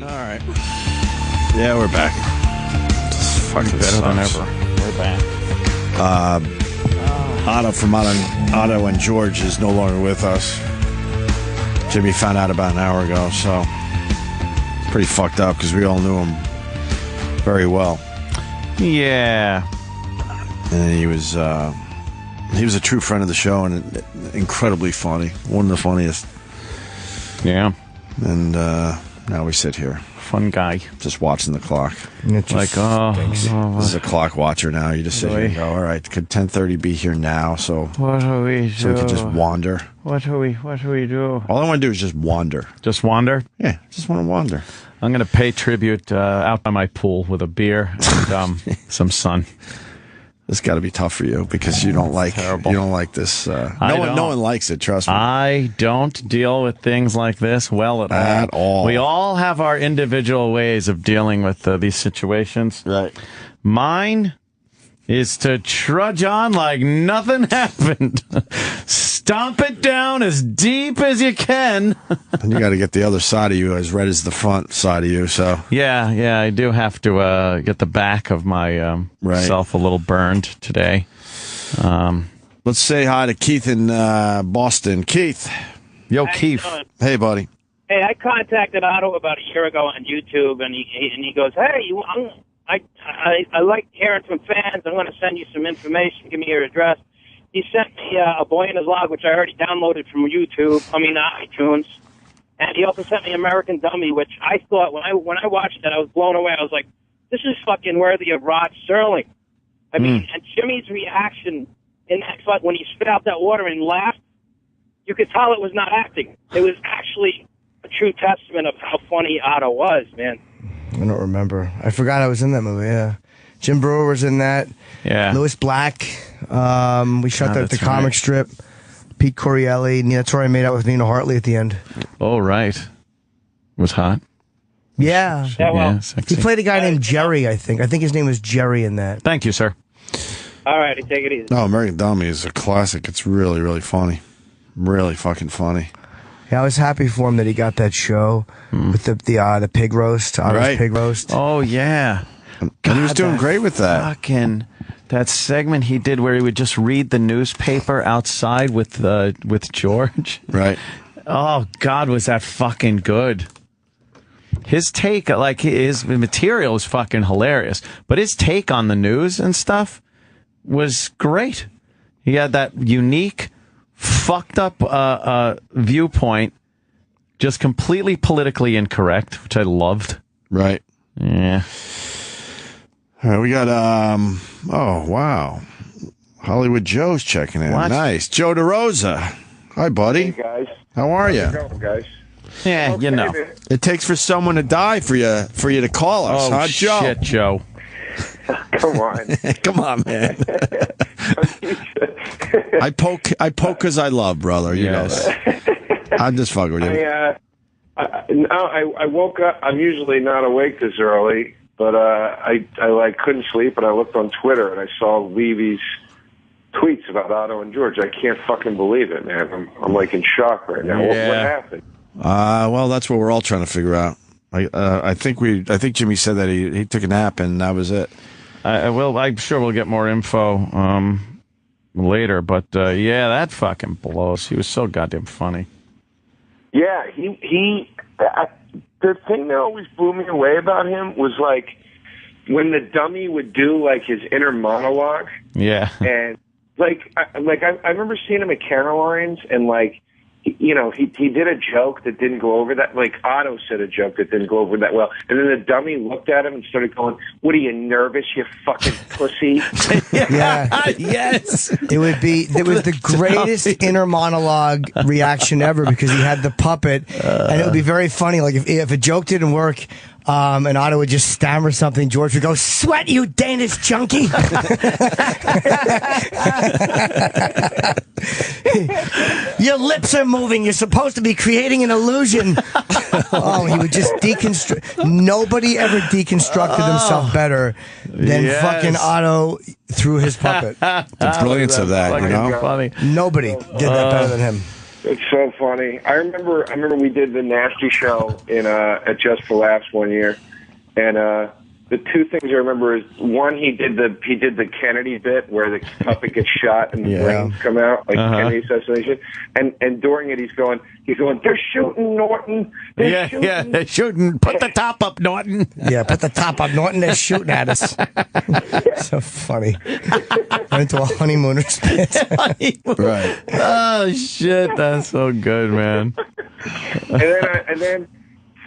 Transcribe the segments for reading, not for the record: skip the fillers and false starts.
right. Yeah, we're back. It's fucking better than ever. We're back. Otto from Otto and George is no longer with us. Jimmy found out about an hour ago, so it's pretty fucked up because we all knew him very well. Yeah. And he was a true friend of the show and incredibly funny. One of the funniest. Yeah. And now we sit here. Fun guy. Just watching the clock. Like, This is a clock watcher now. You just sit here and go, all right, could 10:30 be here now? So what do we do? So we could just wander. What do we do? All I want to do is just wander. Just wander? Yeah, just want to wander. I'm going to pay tribute out by my pool with a beer and some sun. This got to be tough for you because you don't like this. No one likes it. Trust me. I don't deal with things like this well at all. We all have our individual ways of dealing with these situations. Right. Mine is to trudge on like nothing happened. Stomp it down as deep as you can. And you got to get the other side of you as red as the front side of you. So yeah, I do have to get the back of my self a little burned today. Let's say hi to Keith in Boston. Keith. Yo, Keith. Hey, buddy. Hey, I contacted Otto about a year ago on YouTube, and he goes, "Hey, I like hearing from fans. I'm going to send you some information. Give me your address." He sent me a Boy in His Log, which I already downloaded from iTunes. And he also sent me American Dummy, which I thought, when I watched it, I was blown away. I was like, this is fucking worthy of Rod Serling. I mean, and Jimmy's reaction in that fight when he spit out that water and laughed, you could tell it was not acting. It was actually a true testament of how funny Otto was, man. I don't remember. I forgot I was in that movie, yeah. Jim Brewer was in that. Yeah. Louis Black. We shot the comic strip. Pete Corielli. Nina Torrey made out with Nina Hartley at the end. Oh, right. Was hot. Yeah. Yeah, he played a guy named Jerry, I think. I think his name was Jerry in that. Thank you, sir. All right, take it easy. No, American Dummy is a classic. It's really, really funny. Really fucking funny. Yeah, I was happy for him that he got that show with the pig roast, Otto's pig roast. Oh, yeah. And he was doing great with that. Fucking that segment he did where he would just read the newspaper outside with George. Right. Oh God, was that fucking good? His take, like his material, was fucking hilarious, but his take on the news and stuff was great. He had that unique, fucked up viewpoint, just completely politically incorrect, which I loved. Right. Yeah. All right, we got, oh, wow. Hollywood Joe's checking in. What? Nice. Joe DeRosa. Hi, buddy. Hey, guys. How are you? How's it going, guys? Yeah, Okay, you know. man. It takes for someone to die for you to call us, huh, Joe? Shit, Joe. Come on. Come on, man. I poke because I love, brother. You know that. I'm just fucking with you. I woke up. I'm usually not awake this early, but I couldn't sleep, and I looked on Twitter, and I saw Levy's tweets about Otto and George. I can't fucking believe it, man. I'm like in shock right now. Yeah. What happened? Well, that's what we're all trying to figure out. I think Jimmy said that he took a nap and that was it. I'm sure we'll get more info later, but yeah, that fucking blows. He was so goddamn funny. Yeah, the thing that always blew me away about him was like when the dummy would do like his inner monologue. Yeah. And I remember seeing him at Caroline's, and like, you know, he did a joke that didn't go over that. Like Otto said a joke that didn't go over that well, and then the dummy looked at him and started going, "What are you, nervous, you fucking pussy?" Yeah. Yes. It was the greatest inner monologue reaction ever because he had the puppet, and it would be very funny. Like if a joke didn't work, and Otto would just stammer something, George would go, "Sweat, you Danish junkie!" Your lips are moving. You're supposed to be creating an illusion. Oh, he would just deconstruct. Nobody ever deconstructed himself better than fucking Otto through his puppet. The brilliance of that, you know? Funny. Nobody did that better than him. It's so funny. I remember we did the Nasty Show in at Just for Laughs one year, and the two things I remember is one, he did the Kennedy bit where the puppet gets shot and the brains come out like Kennedy assassination, and during it he's going, they're shooting Norton, they're shooting. Put the top up, Norton. Yeah, put the top up, Norton. They're shooting at us. So funny. Went into a honeymooner's pit. Right. Oh shit, that's so good, man.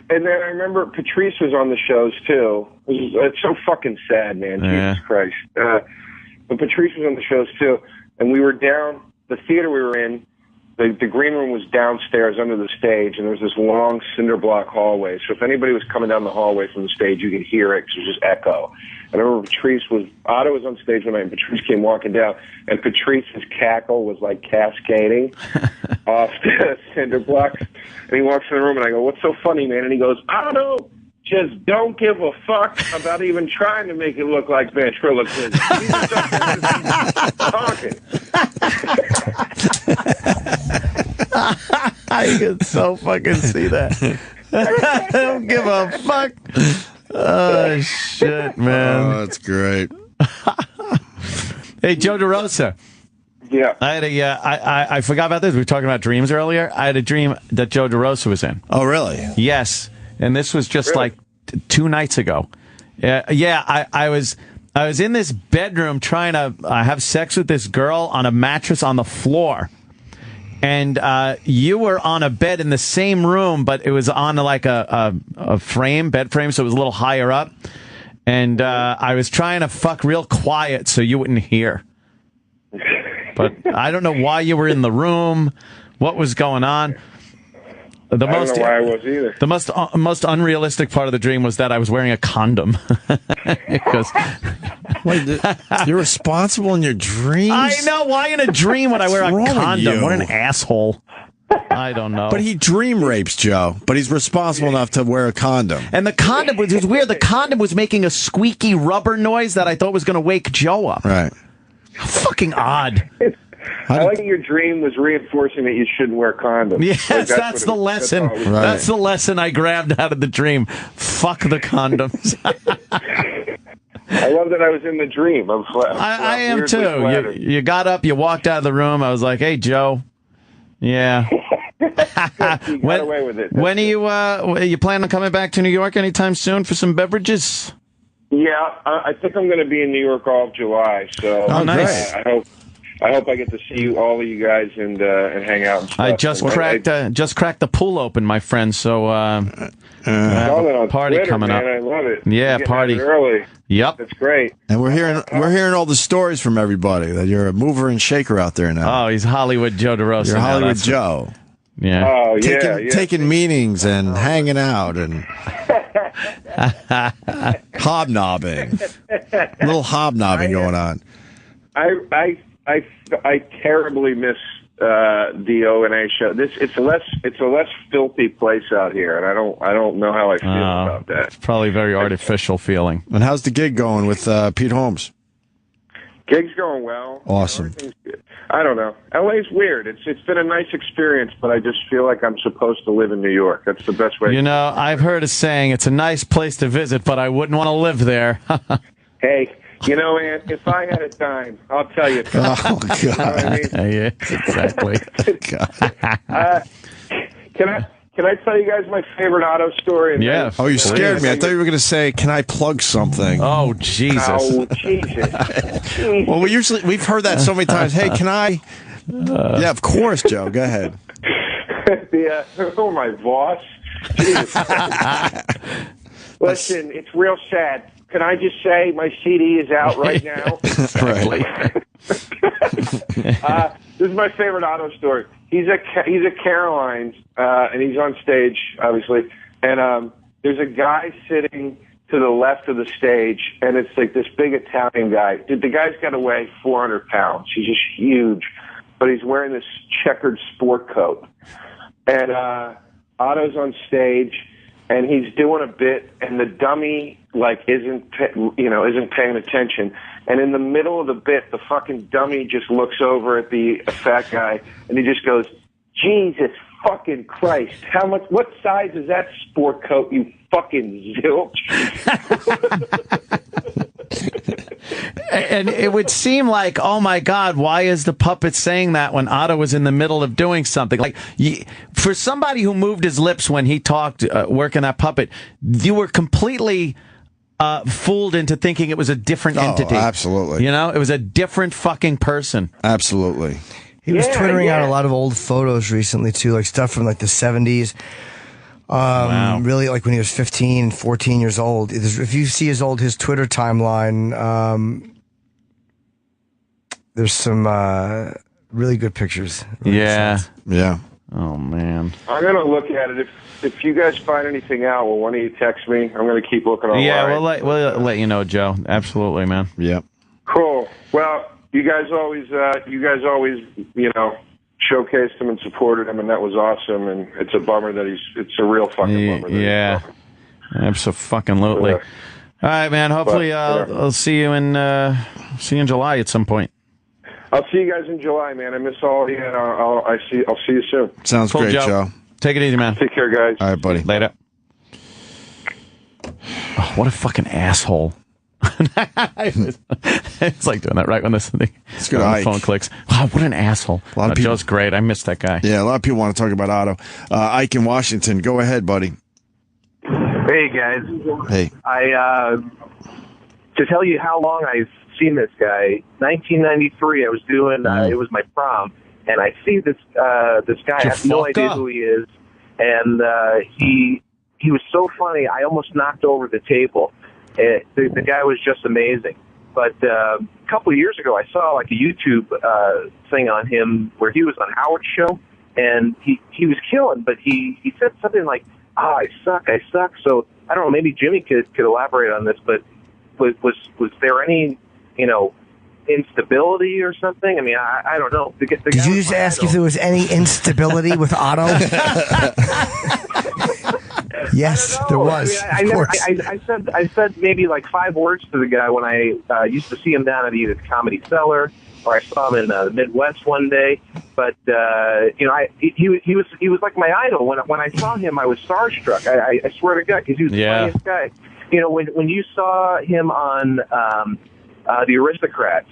And then I remember Patrice was on the shows too. It's so fucking sad, man. Yeah. Jesus Christ. But Patrice was on the shows too, and we were down the theater we were in. The green room was downstairs under the stage, and there was this long cinder block hallway. So if anybody was coming down the hallway from the stage, you could hear it because it was just echo. And I remember Otto was on stage one night, and Patrice came walking down, and Patrice's cackle was like cascading off the cinder blocks. And he walks in the room, and I go, "What's so funny, man?" And he goes, "Otto just don't give a fuck about even trying to make it look like ventriloquism. He's just talking." I can so fucking see that. I don't give a fuck. Oh shit, man. Oh, that's great. Hey, Joe DeRosa. Yeah. I had I forgot about this. We were talking about dreams earlier. I had a dream that Joe DeRosa was in. Oh, really? Yes, and this was just Really? like 2 nights ago. I was in this bedroom trying to have sex with this girl on a mattress on the floor. And you were on a bed in the same room, but it was on like a bed frame, so it was a little higher up. And I was trying to fuck real quiet so you wouldn't hear. But I don't know why you were in the room, what was going on. I don't know why I was either. The most unrealistic part of the dream was that I was wearing a condom. Because Wait, you're responsible in your dreams? I know. Why in a dream would I wear a wrong with condom? you? What an asshole. I don't know. But he dream rapes Joe, but he's responsible enough to wear a condom. And the condom was weird. The condom was making a squeaky rubber noise that I thought was going to wake Joe up. Right. How fucking odd. I like that your dream was reinforcing that you shouldn't wear condoms. Yes, Like, that's the lesson. That's That's the lesson I grabbed out of the dream. Fuck the condoms. I love that I was in the dream. I am too. You got up, you walked out of the room. I was like, "Hey, Joe." Yeah. You got away with it. When are you planning on coming back to New York anytime soon for some beverages? Yeah, I think I'm going to be in New York all of July. So Oh, nice. I hope I get to see all of you guys and hang out. And stuff. I just cracked the pool open, my friend. So I have a party Twitter, coming man, up. I love it. Yeah, You're party. getting out early. Yep. That's great. And we're hearing all the stories from everybody that you're a mover and shaker out there now. Oh, he's Hollywood Joe DeRosa. You're now. Hollywood That's- Joe. Yeah. Oh, yeah. Taking meetings and hanging out and hobnobbing. A little hobnobbing going on. I terribly miss the O&A show. It's a less filthy place out here, and I don't know how I feel about that. It's probably a very artificial feeling. And how's the gig going with Pete Holmes? Gig's going well. Awesome. Everything's good. I don't know. LA's weird. It's been a nice experience, but I just feel like I'm supposed to live in New York. That's the best way. You know, I've heard a saying, it's a nice place to visit, but I wouldn't want to live there. Hey, you know, man, if I had a dime, I'll tell you. Oh, God. You know what I mean? Yeah, exactly. Can I tell you guys my favorite Otto story? And Yeah. Oh, you scared me. I thought you were going to say, "Can I plug something?" Oh, Jesus. Oh, Jesus. Well, we've heard that so many times. Hey, can I? Yeah, of course, Joe. Go ahead. My boss. Listen, it's real sad. Can I just say my CD is out right now? Right. This is my favorite Otto story. He's at Caroline's, and he's on stage, obviously. And there's a guy sitting to the left of the stage, and it's like this big Italian guy. Dude, the guy's got to weigh 400 pounds. He's just huge, but he's wearing this checkered sport coat. And Otto's on stage, and he's doing a bit, and the dummy isn't paying attention. And in the middle of the bit, the fucking dummy just looks over at the fat guy, and he just goes, Jesus fucking Christ. What size is that sport coat, you fucking zilch? And it would seem like, oh my God, why is the puppet saying that when Otto was in the middle of doing something? Like, for somebody who moved his lips when he talked, working that puppet, you were completely fooled into thinking it was a different entity. Absolutely. You know, it was a different fucking person. Absolutely. He was twittering out a lot of old photos recently, too, like stuff from like the 70s. Wow. Really, like when he was 15, 14 years old. If you see his Twitter timeline, there's some really good pictures. Really Yeah. Yeah. Oh, man. I'm going to look at it. If you guys find anything out, will one of you text me? I'm going to keep looking online. Yeah, we'll let you know, Joe. Absolutely, man. Yep. Cool. Well, you guys always, showcased him and supported him, and that was awesome. And it's a bummer that it's a real fucking bummer. Yeah. Absolutely. All right, man. Hopefully, I'll see you in July at some point. I'll see you guys in July, man. I miss all of you, and I'll see you soon. Sounds Cool, great, Joe. Take it easy, man. Take care, guys. All right, buddy. Later. Oh, what a fucking asshole. It's like doing that right when this thing good, the Ike. phone clicks. Wow, what an asshole. A lot of people- Joe's great. I miss that guy. Yeah, a lot of people want to talk about Otto. Ike in Washington. Go ahead, buddy. Hey, guys. Hey. To tell you how long I've seen this guy, 1993, I was doing, it was my prom, and I see this guy. I have no idea who he is, and he was so funny, I almost knocked over the table. The guy was just amazing. But a couple of years ago, I saw like a YouTube thing on him where he was on Howard's show, and he was killing, but he said something like, I suck. So I don't know, maybe Jimmy could elaborate on this, but was there any, instability or something? I mean, I don't know. Did you just ask if there was any instability with Otto? Yes, there was. I mean, I said maybe like 5 words to the guy when I used to see him down at either the Comedy Cellar or I saw him in the Midwest one day. But he was like my idol. When I saw him, I was starstruck. I swear to God, because he was the funniest guy. When you saw him on the Aristocrats,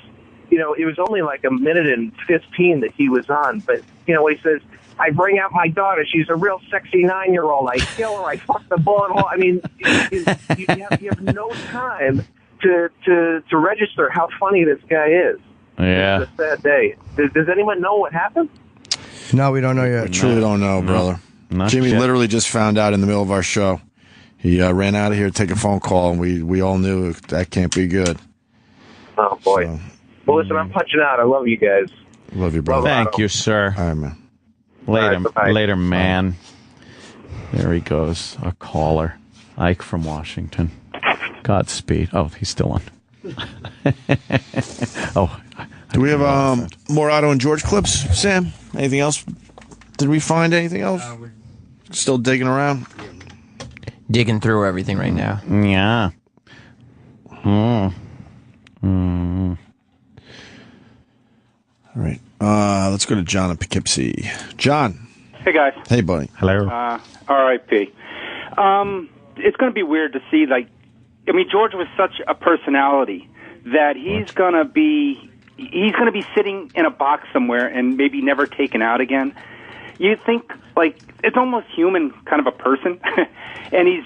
it was only like a minute and 15 that he was on. But when he says, I bring out my daughter. She's a real sexy 9-year-old. I kill her. I fuck the bullet hole. I mean, you have no time to register how funny this guy is. Yeah. It's a sad day. Does anyone know what happened? No, we don't know yet. I truly don't know, brother. Jimmy literally just found out in the middle of our show. He ran out of here to take a phone call, and we all knew that can't be good. Oh, boy. So, well, listen, I'm punching out. I love you guys. love you, brother. Thank you, sir. All right, man. Later, bye-bye. later, man. There he goes, a caller. Ike from Washington. Godspeed. Oh, he's still on. Do we have more Otto and George clips, Sam? Anything else? Did we find anything else? Still digging around? Digging through everything right now. Yeah. All right. Let's go to John in Poughkeepsie. John. Hey, guys. Hey, buddy. Hello. R.I.P. It's going to be weird to see, George was such a personality that he's going to be sitting in a box somewhere and maybe never taken out again. You think, it's almost human kind of a person. And is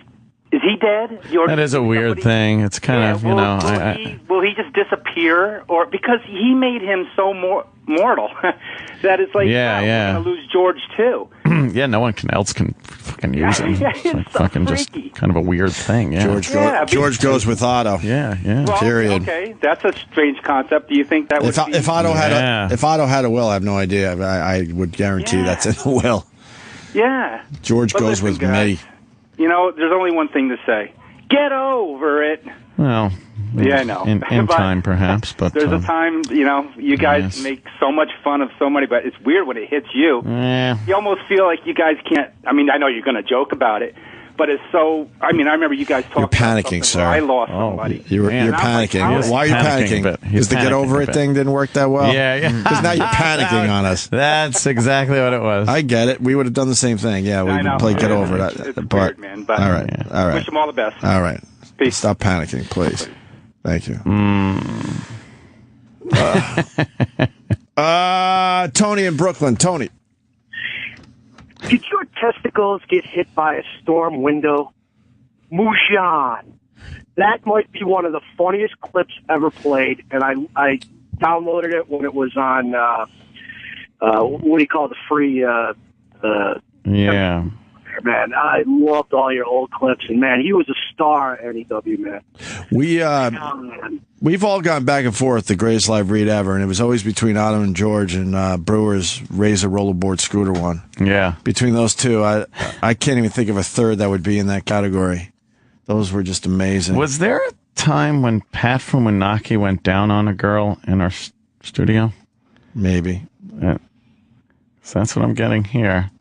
he dead? That is a weird thing. It's kind of, will he just disappear? Or because he made him so mortal that it's like, we're going to lose George too. Yeah, no one else can fucking use him. Yeah, It's fucking just kind of a weird thing. Yeah. George goes with Otto. Yeah. Well, Period. Okay, that's a strange concept. Do you think that would be... If Otto had a will, I have no idea. I would guarantee that's in the will. Yeah. George goes with me. There's only one thing to say. Get over it. Well, yeah, I know. In time, perhaps, but there's a time. You guys make so much fun of so many, but it's weird when it hits you. Yeah. You almost feel like you guys can't. I mean, I know you're going to joke about it, but it's so. I mean, I remember you guys talking. You're panicking, about sir. I lost somebody. You're panicking. Why are you panicking? Because the get over it thing didn't work that well? Yeah. Because now you're panicking on us. That's exactly what it was. I get it. We would have done the same thing. Yeah, we would play get over it. It's weird, man. But all right. Wish them all the best. All right. Peace. Stop panicking, please. Thank you. Tony in Brooklyn. Tony. Did your testicles get hit by a storm window? Mushan. That might be one of the funniest clips ever played, and I downloaded it when it was on, what do you call it, the free, yeah. Man, I loved all your old clips, and man, he was a star at NEW, man. We've all gone back and forth, the greatest live read ever, and it was always between Otto and George and Brewer's Razor rollerboard scooter one. Yeah. Between those two, I can't even think of a third that would be in that category. Those were just amazing. Was there a time when Pat from Winaki went down on a girl in our studio? Maybe. So that's what I'm getting here.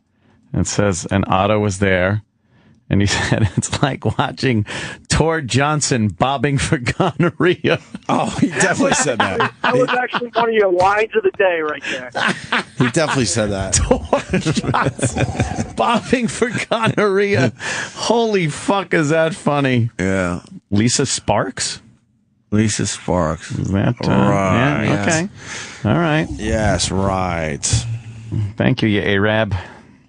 It says, and Otto was there, and he said, it's like watching Tor Johnson bobbing for gonorrhea. Oh, he definitely said that. That was actually one of your lines of the day right there. He definitely said that. Tor Johnson bobbing for gonorrhea. Holy fuck, is that funny? Yeah. Lisa Sparks? Lisa Sparks. Is that, right. Yeah, okay. All right. Yes, right. Thank you, you Arab.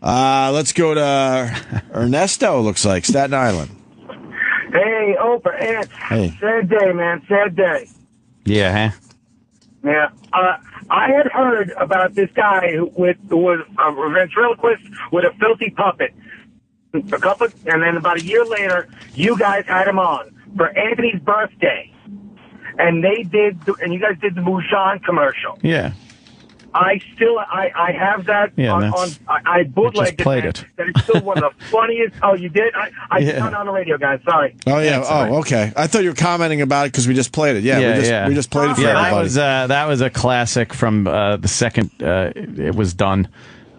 Let's go to Ernesto, looks like, Staten Island. Hey, Oprah, Ant. Hey. Sad day, man. Sad day. Yeah, huh? Yeah. I had heard about this guy who was a ventriloquist with a filthy puppet. And then about a year later, you guys had him on for Anthony's birthday. And and you guys did the Mushan commercial. Yeah. I have that I bootlegged it. That is still one of the funniest. Oh, you did? I did not on the radio, guys. Sorry. Oh, yeah. Okay. I thought you were commenting about it because we just played it. We just played it for everybody. That was a classic from the second it was done.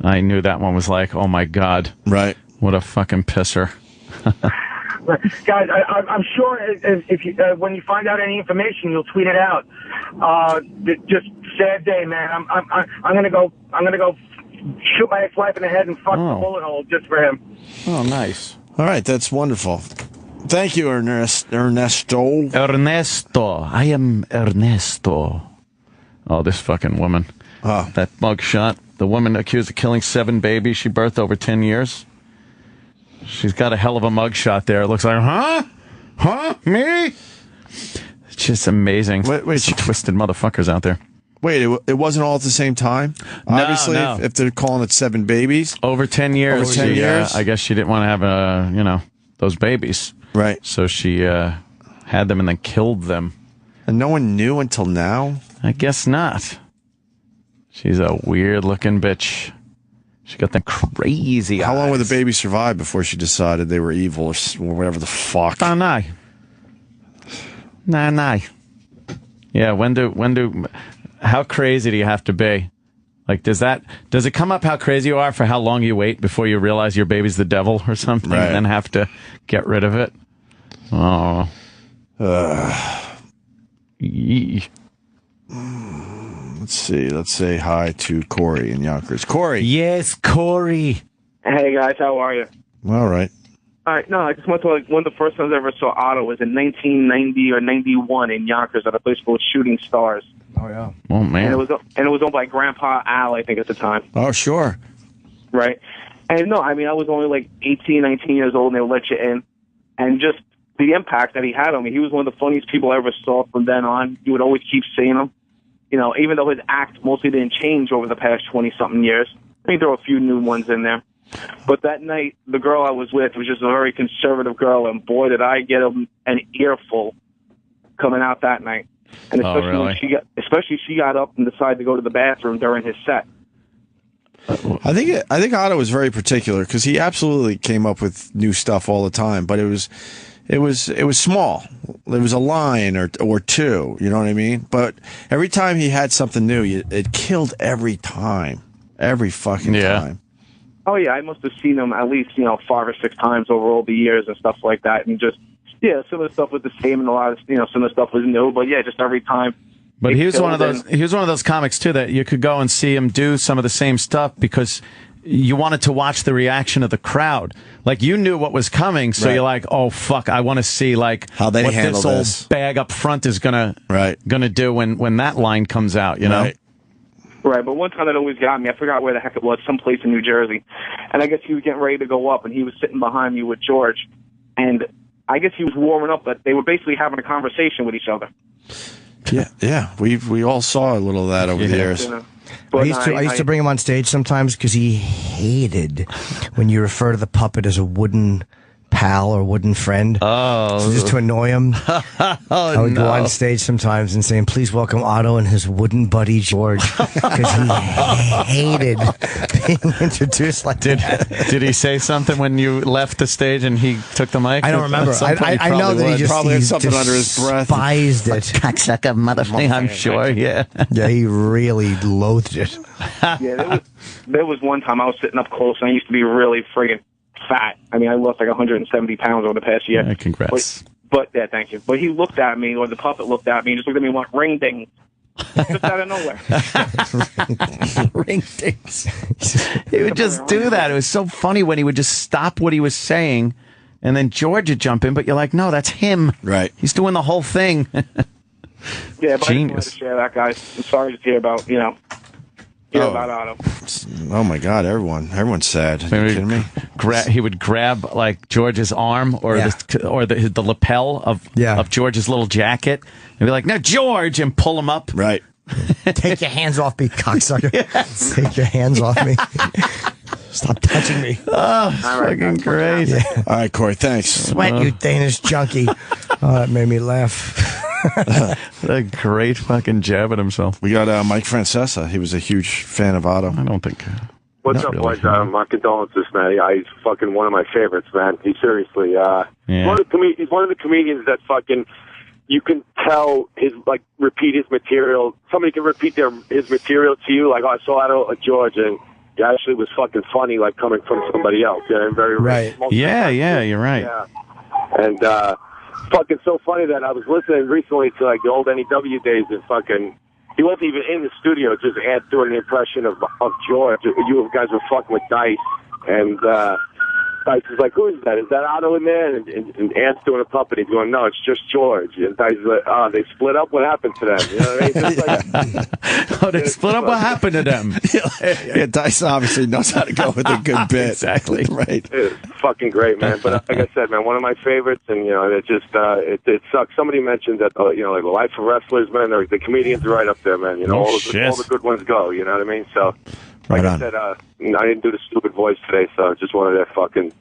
I knew that one was like, oh, my God. Right. What a fucking pisser. Guys, I'm sure if you, when you find out any information, you'll tweet it out. Just sad day, man. I'm gonna go shoot my ex-wife in the head and fuck the bullet hole just for him. Oh, nice. All right, that's wonderful. Thank you, Ernesto. Ernesto. I am Ernesto. Oh, this fucking woman. That mugshot. The woman accused of killing 7 babies she birthed over 10 years. She's got a hell of a mugshot there. It looks like, huh? Me? It's just amazing. Wait, some twisted motherfuckers out there. Wait, it wasn't all at the same time? Obviously, no. If they're calling it 7 babies. Over 10 years. Over 10 years? I guess she didn't want to have, those babies. Right. So she had them and then killed them. And no one knew until now? I guess not. She's a weird-looking bitch. She got them crazy eyes. How long would the baby survive before she decided they were evil or whatever the fuck? Nah. Yeah, how crazy do you have to be? Like, does it come up how crazy you are for how long you wait before you realize your baby's the devil or something, right, and then have to get rid of it? Oh. Let's see. Let's say hi to Corey in Yonkers. Corey. Yes, Corey. Hey, guys. How are you? All right. All right. No, I just want to one of the first times I ever saw Otto was in 1990 or 91 in Yonkers at a place called Shooting Stars. Oh, yeah. Oh, man. And it was owned by Grandpa Al, I think, at the time. Oh, sure. Right. And no, I mean, I was only like 18, 19 years old, and they would let you in. And just the impact that he had on me. He was one of the funniest people I ever saw from then on. You would always keep seeing him. Even though his act mostly didn't change over the past 20-something years. I think there were a few new ones in there. But that night, the girl I was with was just a very conservative girl, and boy, did I get an earful coming out that night. And especially when she got up and decided to go to the bathroom during his set. I think Otto was very particular because he absolutely came up with new stuff all the time, but it was small. There was a line or two, you know what I mean? But every time he had something new, it killed every time. Every fucking time. Oh yeah, I must have seen him at least 5 or 6 times over all the years and stuff like that, and just some of the stuff was the same, and a lot of some of the stuff was new, but yeah, just every time. But he was one of those. He was one of those comics too that you could go and see him do some of the same stuff because you wanted to watch the reaction of the crowd. Like you knew what was coming, so you're like, "Oh fuck, I want to see like how they what handle this old bag up front is gonna do when that line comes out." You know. Right, but one time that always got me, I forgot where the heck it was, someplace in New Jersey, and I guess he was getting ready to go up, and he was sitting behind me with George, and I guess he was warming up, but they were basically having a conversation with each other. Yeah. We all saw a little of that over the years. But I used to bring him on stage sometimes because he hated when you refer to the puppet as a wooden pal or wooden friend. Oh. So just to annoy him. I would go on stage sometimes and saying, please welcome Otto and his wooden buddy George. Because he hated being introduced like that. Did he say something when you left the stage and he took the mic? I don't remember. I know that he just probably had something under his breath. Despised it. Cocksucker motherfucker. I'm sure, yeah. Yeah, he really loathed it. Yeah, there was one time I was sitting up close, and I used to be really friggin' fat. I mean, I lost like 170 pounds over the past year. Yeah, congrats. But yeah, thank you. But he looked at me, or the puppet looked at me, and just looked at me and went, ring ding. Just out of nowhere. Ring dings. He would just do that. It was so funny when he would just stop what he was saying, and then George would jump in, but you're like, no, that's him. Right. He's doing the whole thing. Yeah, but Genius. I just wanted to share that, guys. I'm sorry to hear about, about Otto. Oh my God, everyone's sad. Are you kidding me? He would grab like George's arm or the lapel of George's little jacket and be like, "No, George," and pull him up. Right. Take your hands off me, cocksucker. Yes. Take your hands off me. Stop touching me. Oh, fucking great. Yeah. All right, Corey, thanks. Sweat, you Danish junkie. Oh, that made me laugh. A great fucking jab at himself. We got Mike Francesa. He was a huge fan of Otto. I don't think. What's up, boys? My condolences, man. He's fucking one of my favorites, man. He's seriously. He's one of the comedians that fucking. You can tell repeat his material. Somebody can repeat his material to you. Like, I saw Otto at George, and it actually was fucking funny, like coming from somebody else. Yeah, very right. Yeah, you're right. Yeah, and fucking so funny that I was listening recently to like the old NEW days, and fucking he wasn't even in the studio, just doing an impression of George. You guys were fucking with Dice, and Dice is like, who is that? Is that Otto in there? And Ant's doing a puppet. He's going, no, it's just George. And Dice is like, oh, they split up. What happened to them? You know what I mean? Just they split up. What happened to them? Yeah, Dice obviously knows how to go with a good bit. Exactly. Right. It's fucking great, man. But like I said, man, one of my favorites, and it just it sucks. Somebody mentioned that like the life of wrestlers, man. The comedians are right up there, man. All the good ones go. You know what I mean? So. Like I said, I didn't do the stupid voice today, so I just wanted to fucking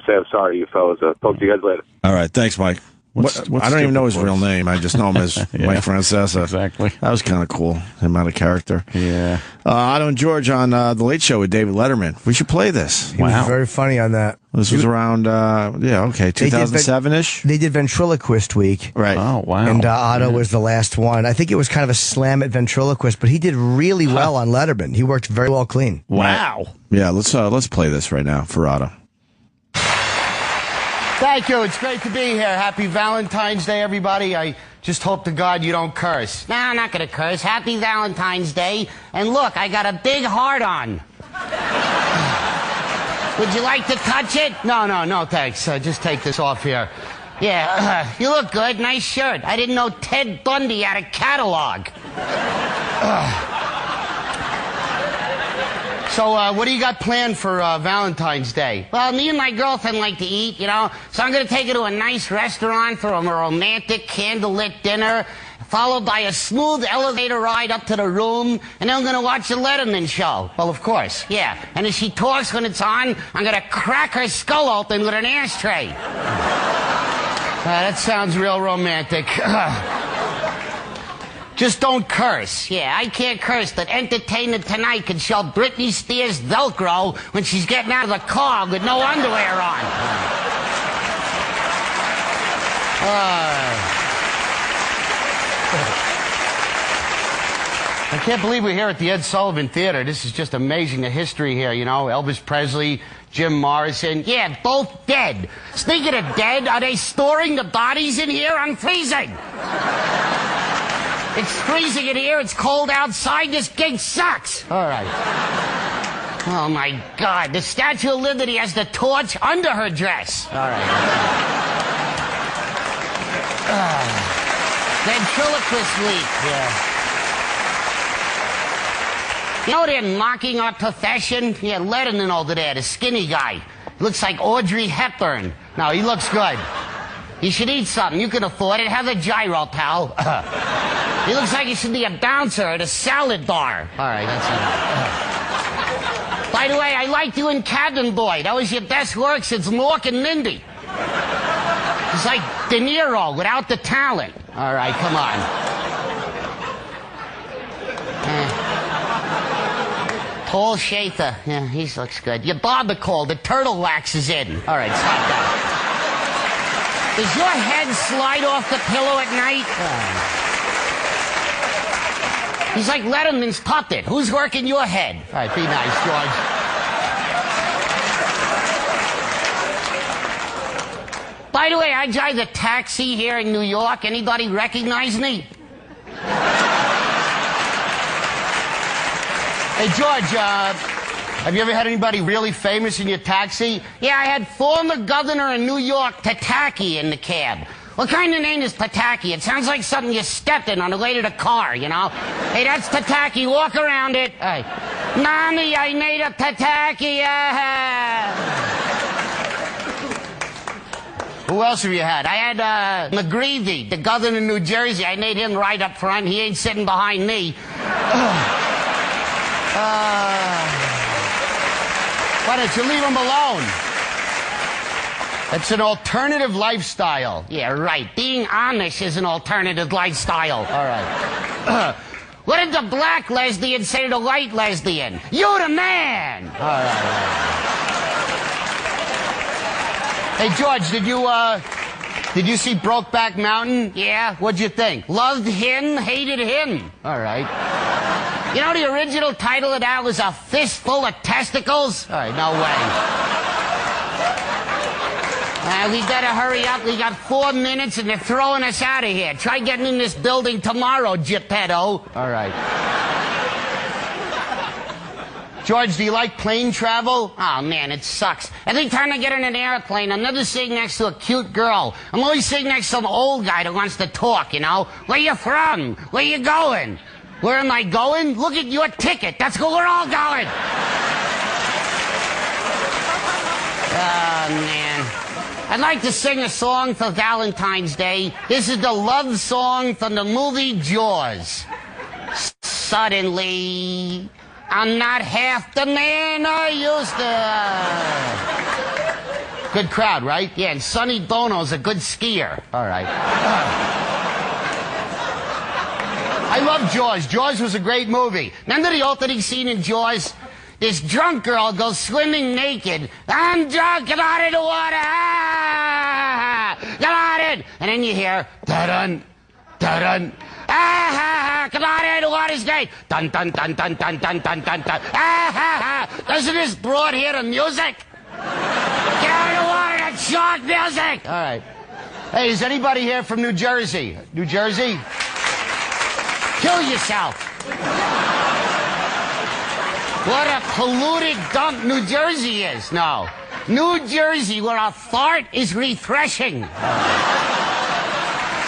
say I'm sorry, you fellas. Talk to you guys later. All right, thanks, Mike. I don't even know his real name. I just know him as Mike Francesa. Exactly. That was kind of cool. Him out of character. Yeah. Otto and George on The Late Show with David Letterman. We should play this. He was very funny on that. This was around, 2007-ish? They did Ventriloquist Week. Right. Oh, wow. And Otto was the last one. I think it was kind of a slam at Ventriloquist, but he did really well on Letterman. He worked very well clean. Wow. Yeah, let's play this right now for Otto. Thank you. It's great to be here. Happy Valentine's Day, everybody. I just hope to God you don't curse. No, I'm not going to curse. Happy Valentine's Day. And look, I got a big heart on. Would you like to touch it? No, thanks. Just take this off here. Yeah, you look good. Nice shirt. I didn't know Ted Bundy had a catalog. So, what do you got planned for Valentine's Day? Well, me and my girlfriend like to eat, so I'm going to take her to a nice restaurant for a romantic candlelit dinner, followed by a smooth elevator ride up to the room, and then I'm going to watch the Letterman show. Well, of course. Yeah, and if she talks when it's on, I'm going to crack her skull open with an ashtray. That sounds real romantic. Just don't curse. Yeah, I can't curse, but Entertainment Tonight can show Britney Spears Velcro when she's getting out of the car with no underwear on. I can't believe we're here at the Ed Sullivan Theater. This is just amazing, the history here, you know. Elvis Presley, Jim Morrison. Yeah, both dead. Speaking of dead, are they storing the bodies in here? I'm freezing. It's freezing in here. It's cold outside. This gig sucks. All right. Oh, my God. The Statue of Liberty has the torch under her dress. All right. Ventriloquist leak. Yeah. You know they're mocking our profession? Yeah, Letterman over there, the skinny guy. Looks like Audrey Hepburn. No, he looks good. You should eat something. You can afford it. Have a gyro, pal. He looks like he should be a bouncer at a salad bar. All right, that's enough. By the way, I liked you in Cabin Boy. That was your best work since Mork and Mindy. It's like De Niro without the talent. All right, come on. Paul Schaefer. Yeah, he looks good. Your barber called. The turtle wax is in. All right, stop that. Does your head slide off the pillow at night? He's like Letterman's puppet. Who's working your head? All right, be nice, George. By the way, I drive a taxi here in New York. Anybody recognize me? Hey, George, have you ever had anybody really famous in your taxi? Yeah, I had former governor of New York, Pataki, in the cab. What kind of name is Pataki? It sounds like something you stepped in on the way to the car, you know? Hey, that's Pataki. Walk around it. Hey, Mommy, I made a Pataki. Who else have you had? I had McGreevy, the governor of New Jersey. I made him right up front. He ain't sitting behind me. Why don't you leave him alone? It's an alternative lifestyle. Yeah, right. Being Amish is an alternative lifestyle. All right. What did the black lesbian say to the white lesbian? You the man! All right. Hey, George, did you see Brokeback Mountain? Yeah? What'd you think? Loved him, hated him. All right. You know the original title of that was A Fistful of Testicles? All right, no way. We better hurry up. We got 4 minutes and they're throwing us out of here. Try getting in this building tomorrow, Geppetto. All right. George, do you like plane travel? Oh, man, it sucks. Every time I get in an airplane, I'm never sitting next to a cute girl. I'm always sitting next to some old guy that wants to talk, you know? Where you from? Where you going? Where am I going? Look at your ticket. That's where we're all going. Oh, man. I'd like to sing a song for Valentine's Day. This is the love song from the movie Jaws. Suddenly, I'm not half the man I used to. Good crowd, right? Yeah, and Sonny Bono's a good skier. All right. I love Jaws. Jaws was a great movie. Remember the opening scene in Jaws? This drunk girl goes swimming naked. I'm drunk, get out of the water! Ah, get out of it! And then you hear, da-dun, da-dun, ah, come out of the water's great! Dun, dun, dun, dun, dun, dun, dun, dun, dun, ah, doesn't this broad hear the music? Get out of the water, that's shark music! All right. Hey, is anybody here from New Jersey? New Jersey? Kill yourself. What a polluted dump New Jersey is. No. New Jersey, where a fart is refreshing.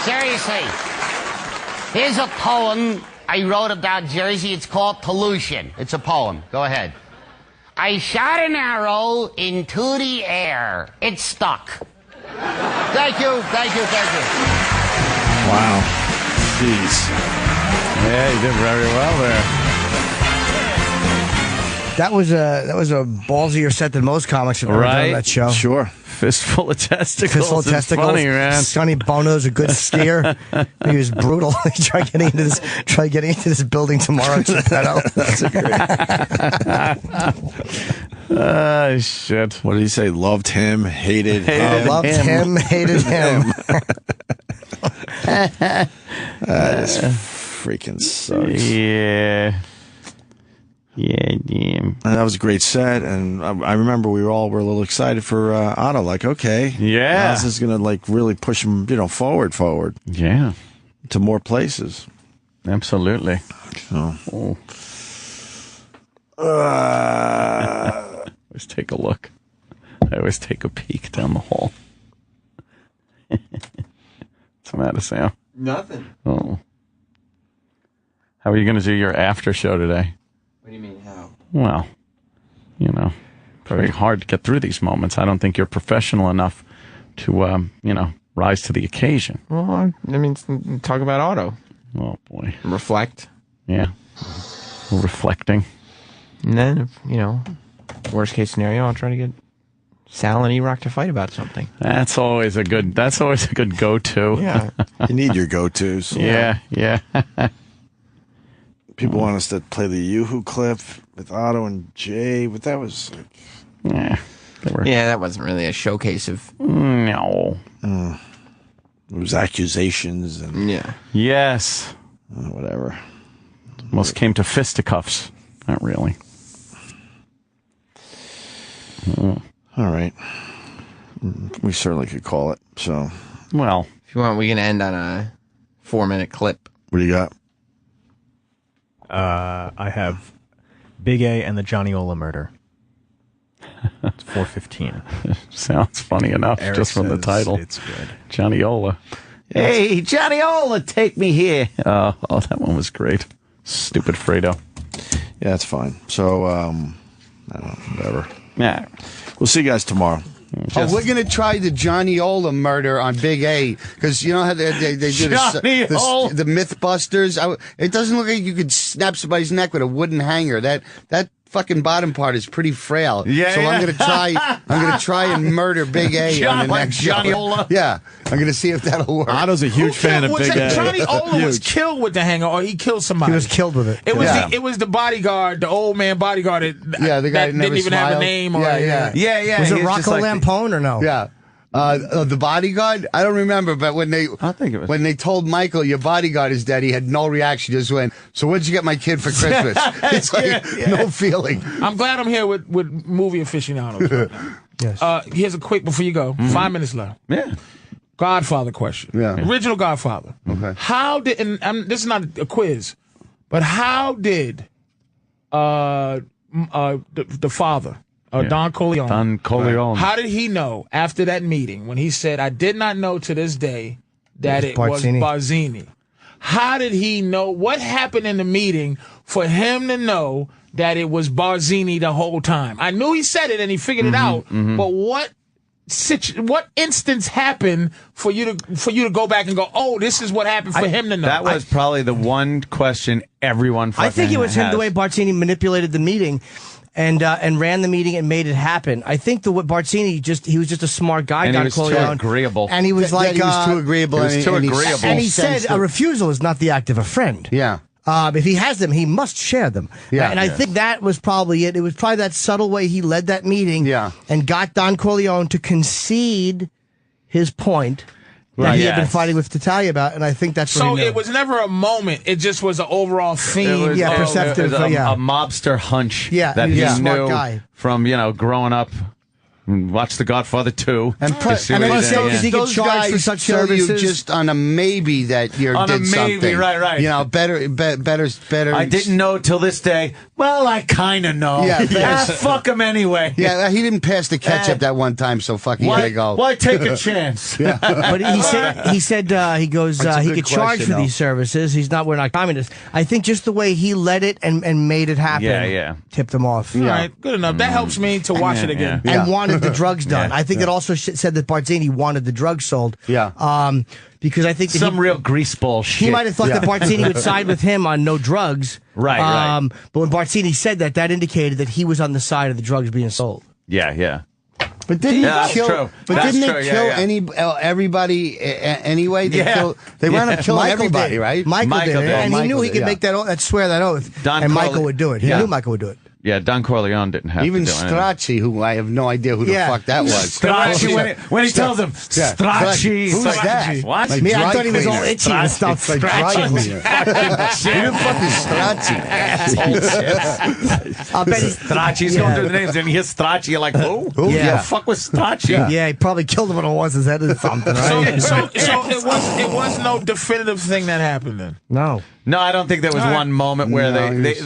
Seriously. Here's a poem I wrote about Jersey. It's called Pollution. It's a poem. Go ahead. I shot an arrow into the air. It stuck. Thank you, thank you, thank you. Wow. Jeez. Yeah, you did very well there. That was a ballsier set than most comics have ever done on that show. Sure. Fistful of testicles. Fistful of testicles. Funny, man. Sonny Bono's a good skier. He was brutal. Try getting into this building tomorrow, Geppetto. That's a great. Shit. What did he say? Loved him, hated him. Loved him, hated him. That is freaking sucks. Yeah. Yeah, damn. And that was a great set, and I remember we were a little excited for Otto. Like, okay, yeah, this is gonna like really push him, forward, yeah, to more places. Absolutely. So, let's take a look. I always take a peek down the hall. What's the matter, Sam? Nothing. Oh, how are you going to do your after show today? What do you mean, how? Well, very hard to get through these moments. I don't think you're professional enough to, rise to the occasion. Well, I mean, talk about Otto. Oh, boy. Reflect. Yeah. Reflecting. And then, worst case scenario, I'll try to get Sal and E-Rock to fight about something. That's always a good go-to. Yeah. You need your go-tos. Yeah. People want us to play the Yoo-Hoo clip with Otto and Jay, but that was... Yeah, that wasn't really a showcase of... No. It was accusations and... Yeah. Yes. Whatever. Almost came to fisticuffs. Not really. All right. We certainly could call it, so... Well... If you want, we can end on a 4-minute clip. What do you got? I have Big A and the Johnny Ola murder. It's 4:15. Sounds funny enough, Eric just from the says title. It's good. Johnny Ola. Hey, Johnny Ola, take me here. Oh, that one was great. Stupid Fredo. Yeah, that's fine. So, I don't know, whatever. Yeah. We'll see you guys tomorrow. We're going to try the Johnny Ola murder on Big A, because you know how they do the Mythbusters? It doesn't look like you could snap somebody's neck with a wooden hanger. That fucking bottom part is pretty frail. Yeah, so I'm going to try and murder Big A on the next Johnny show. Ola. Yeah, I'm going to see if that'll work. Otto's a huge fan of Big A. Johnny Ola was killed with the hanger, or he killed somebody. He was killed with it. It was the bodyguard, the old man bodyguard. The guy that didn't even have a name. Yeah. Was it Rocco Lampone or no? Yeah. The bodyguard? I don't remember, but when they told Michael your bodyguard is dead, he had no reaction. He just went, "So what'd you get my kid for Christmas?" It's like no feeling. I'm glad I'm here with movie aficionados. Right now. Yes. Here's a quick before you go. 5 minutes left. Yeah. Godfather question. Yeah. Original Godfather. Okay. How did? And this is not a quiz, but how did the father? Don Corleone. Don Corleone. How did he know after that meeting when he said, "I did not know to this day that it was Barzini"? How did he know? What happened in the meeting for him to know that it was Barzini the whole time? I knew he said it and he figured it out, but what instance happened for you to go back and go, "Oh, this is what happened for him to know"? That was probably the one question everyone fucking I think it was him, has. the way Barzini manipulated the meeting. And ran the meeting and made it happen. I think Barzini he was just a smart guy. And Don he was Corleone, too agreeable. And he was he was too agreeable. And he said a refusal is not the act of a friend. Yeah. If he has them, he must share them. Yeah. And I think that was probably it. It was probably that subtle way he led that meeting. Yeah. And got Don Corleone to concede his point that he had been fighting with Tattaglia about, and I think that's what so. he knew. It was never a moment. It just was an overall theme. Perceptive. It was a mobster hunch. Yeah, that he he was a smart knew guy. from growing up. Watch The Godfather 2. And plus, he could charge for such services just on a maybe that you on did a maybe, something. right. You know, better. I didn't know till this day. Well, I kind of know. Yeah, fuck him anyway. Yeah, he didn't pass the ketchup that one time, so fuck, he had to go. Why take a chance? But he said he goes he could charge for these services. We're not communists. I think just the way he led it and made it happen. Tipped them off. All right, good enough. That helps me to watch it again. And wanted the drugs done. I think it also said that Barzini wanted the drugs sold. Yeah. Because I think that some real greaseball shit. He might have thought that Barzini would side with him on no drugs. Right. But when Barzini said that indicated that he was on the side of the drugs being sold. Yeah. But didn't he kill? True. But didn't they kill everybody anyway? They wound up killing everybody, right? Michael did, and he knew he could make that swear that oath, and Michael would do it. He knew Michael would do it. Yeah, Don Corleone didn't have Even to do anything. Stracci, who I have no idea who the fuck that was. Stracci, when he tells him, Stracci. Who's that? What? Like Me, I dry thought he was all cleaner. itchy and stuff. Like dry cleaner. Who the fuck is Stracci? I bet he's Stracci's going through the names, and he hears Stracci, you're like, who? Who Yeah. the fuck was Stracci? Yeah, he probably killed him on a horse's head or something, right? So it was no definitive thing that happened then. No. No, I don't think there was All right. one moment where No, they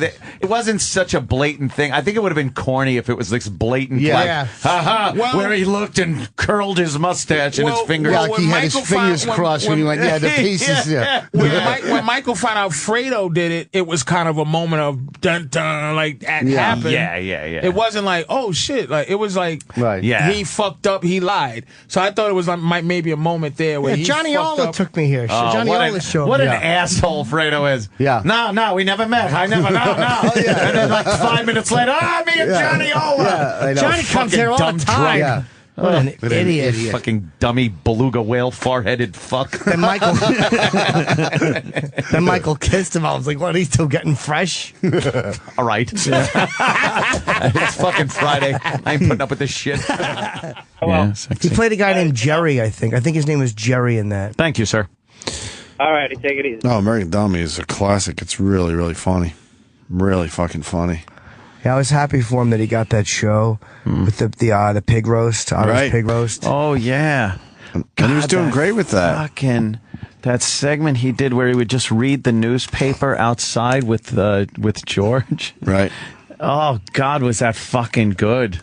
it wasn't such a blatant thing. I think it would have been corny if it was this blatant, Yeah. like, Yeah. haha, Well- where he looked and curled his mustache and his fingers. Yeah, like he had his fingers crossed when he went, yeah, the pieces, yeah. When Michael found out Fredo did it, it was kind of a moment of dun dun, like that happened. Yeah. It wasn't like, oh shit, like it was like, Right. Yeah. he fucked up, he lied. So I thought it was like maybe a moment there where Yeah, he Johnny fucked Ola up. took me here. Oh, Johnny what Ola showed what me. an asshole Fredo is. Yeah. No, we never met. I never, no. And then like 5 minutes later, me and Johnny Ola. Yeah, I know. Johnny comes Fucking here all dumb the time. Yeah. What an idiot. Fucking dummy beluga whale foreheaded fuck. Then Michael, then Michael kissed him. I was like, "What? He's still getting fresh." All right. It's fucking Friday. I ain't putting up with this shit. Yeah, sexy. He played a guy named Jerry. I think his name was Jerry in that. Thank you, sir. All righty, take it easy. No, American Dummy is a classic. It's really, really funny. Really fucking funny. Yeah, I was happy for him that he got that show with the pig roast, Otto's Right. pig roast. Oh, yeah. And he was doing great with that. Fucking that segment he did where he would just read the newspaper outside with George. Right. Oh God, was that fucking good?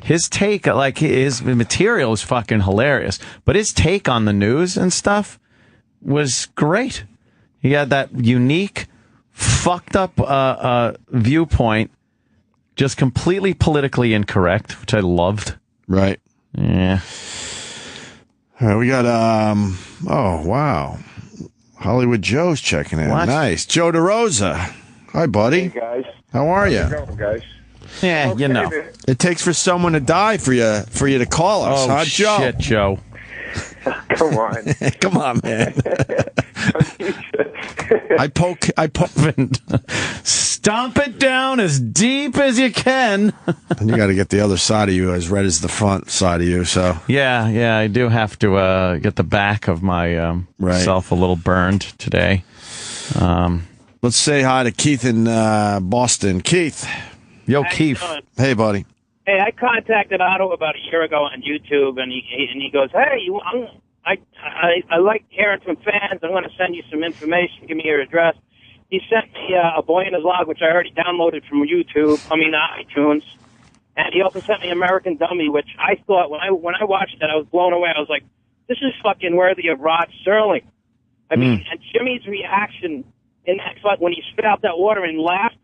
His take, like his material, was fucking hilarious, but his take on the news and stuff was great. He had that unique, fucked up viewpoint, just completely politically incorrect, which I loved. Right. Yeah. All right, we got, oh, wow. Hollywood Joe's checking in. What? Nice. Joe DeRosa. Hi, buddy. Hey, guys. How are you? How's it going, guys? Yeah, Okay, you know. man. It takes for someone to die for you to call us, Oh, huh, Joe? shit, Joe. Come on. Come on, man. I poke. Stomp it down as deep as you can. And you got to get the other side of you as red as the front side of you, so. Yeah, I do have to get the back of my self a little burned today. Let's say hi to Keith in Boston. Keith. Yo, How you Keith. doing? Hey, buddy. Hey, I contacted Otto about a year ago on YouTube, and he goes, "Hey, I like hearing from fans. I'm going to send you some information. Give me your address." He sent me a Boy in His Log, which I already downloaded from iTunes, and he also sent me American Dummy, which I thought when I watched it, I was blown away. I was like, "This is fucking worthy of Rod Serling." I mean, and Jimmy's reaction in that fight when he spit out that water and laughed,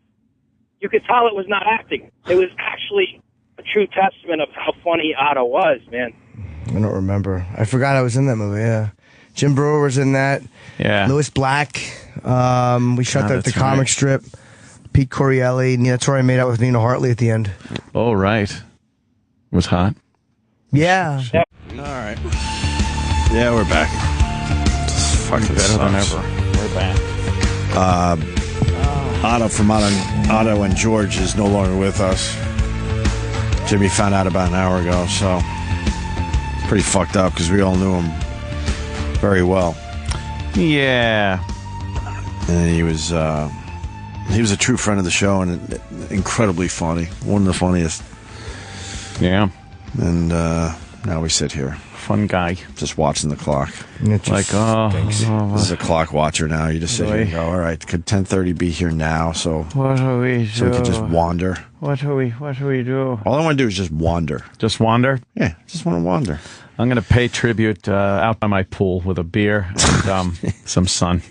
you could tell it was not acting. It was actually a true testament of how funny Otto was, man. I don't remember. I forgot I was in that movie. Yeah, Jim Brewer was in that. Yeah, Lewis Black. We shot the comic strip. Pete Corielli. That's where I made out with Nina Hartley at the end. Oh, right. Was hot. Yeah. All right. Yeah, we're back. It's fucking Better than sucks. ever. We're back. Otto from Otto and George is no longer with us. Jimmy found out about an hour ago, so it's pretty fucked up because we all knew him very well. Yeah. And he was a true friend of the show and incredibly funny. One of the funniest. Yeah. And now we sit here. Fun guy. Just watching the clock. Like, this is a clock watcher now. You just sit here and go, all right, could 10:30 be here now? So what do we do? So we could just wander. What do we do? All I want to do is just wander. Just wander? Yeah, just want to wander. I'm going to pay tribute out by my pool with a beer and some sun.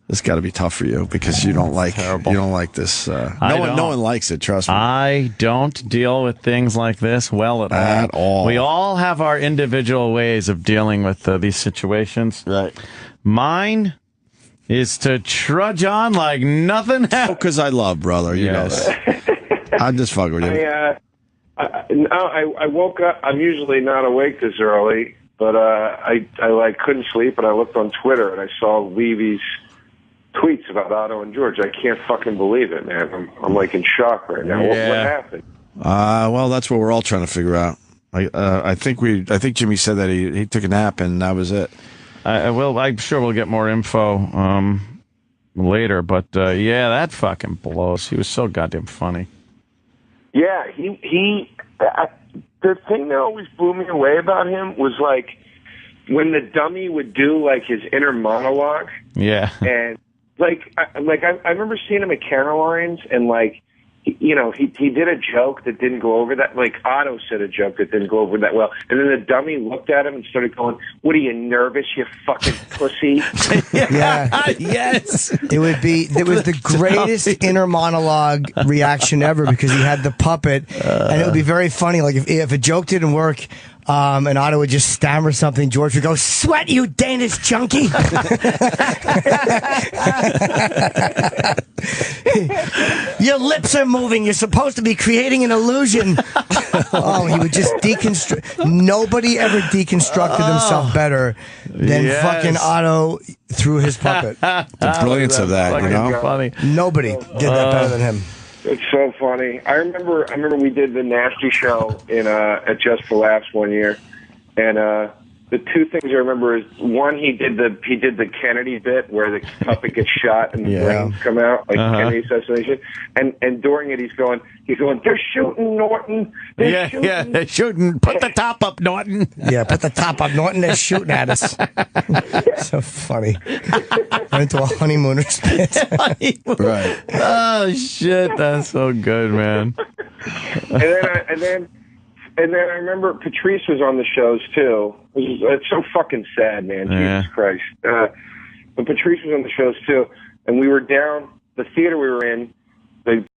This got to be tough for you because you don't like this. No one likes it. Trust me. I don't deal with things like this well at all. We all have our individual ways of dealing with these situations. Right. Mine is to trudge on like nothing happened. Because I love, brother. You know that. I'm just fucking with you. I woke up. I'm usually not awake this early, but I couldn't sleep, and I looked on Twitter and I saw Levy's tweets about Otto and George. I can't fucking believe it, man. I'm like in shock right now. What happened? Well, that's what we're all trying to figure out. I think Jimmy said that he took a nap and that was it. I'm sure we'll get more info later, but yeah, that fucking blows. He was so goddamn funny. Yeah, the thing that always blew me away about him was like when the dummy would do like his inner monologue. Yeah, and I remember seeing him at Caroline's and like. You know, he did a joke that didn't go over that. Like Otto said a joke that didn't go over that well, and then the dummy looked at him and started going, "What are you nervous, you fucking pussy?" Yeah, yes. It was the greatest inner monologue reaction ever because he had the puppet, and it would be very funny. Like if a joke didn't work. And Otto would just stammer something. George would go, "Sweat, you Danish junkie!" Your lips are moving. You're supposed to be creating an illusion. Oh, he would just deconstruct. Nobody ever deconstructed himself better than fucking Otto through his puppet. The brilliance of that, you know? Funny. Nobody did that better than him. It's so funny. I remember we did the Nasty Show in at Just for Laughs one year, and the two things I remember is one, he did the Kennedy bit where the puppet gets shot and the brains come out like Kennedy assassination, and during it he's going, "They're shooting Norton. They're shooting. Put the top up, Norton." Yeah, put the top up, Norton. They're shooting at us. So funny. Went into a honeymooners bit. Right. Oh shit, that's so good, man. And then I remember Patrice was on the shows too. It's so fucking sad, man. Yeah. Jesus Christ. But Patrice was on the shows too, and we were down the theater we were in. They